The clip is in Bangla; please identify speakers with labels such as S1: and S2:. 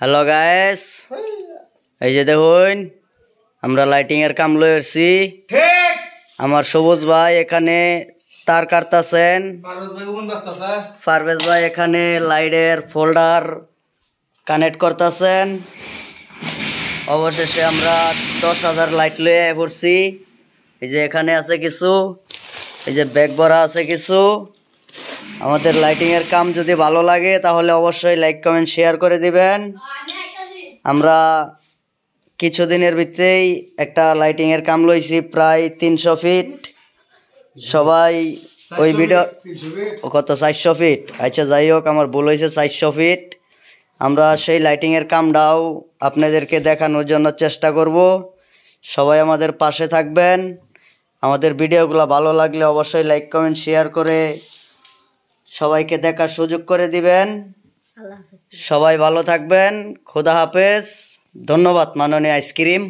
S1: হ্যালো গাইস, এই যে দেখুন আমরা লাইটিং এর কাম লই আসছি। ঠিক আমার সবুজ ভাই এখানে তার কাটতাছেন, পারভেজ ভাই এখানে লাইটের ফোল্ডার কানেক্ট করতেছেন। অবশেষে আমরা 10,000 লাইট লয়ে পড়ছি। এই যে এখানে আছে কিছু, এই যে ব্যাগ ভরা আছে কিছু। আমাদের লাইটিং এর কাম যদি ভালো লাগে তাহলে অবশ্যই লাইক কমেন্ট শেয়ার করে দিবেন। আমরা কিছুদিনের ভিতরেই একটা লাইটিং এর কাম লইছি, প্রায় 300 ফিট। সবাই ওই ভিডিও কত 400 ফিট, আচ্ছা যাই হোক আমার ভুল হয়েছে, 400 ফিট। আমরা সেই লাইটিং এর কামটাও আপনাদেরকে দেখানোর জন্য চেষ্টা করব। সবাই আমাদের পাশে থাকবেন। আমাদের ভিডিওগুলো ভালো লাগলে অবশ্যই লাইক কমেন্ট শেয়ার করে সবাইকে দেখার সুযোগ করে দিবেন। সবাই ভালো থাকবেন। খোদা হাফেজ। ধন্যবাদ মাননীয় আইসক্রিম।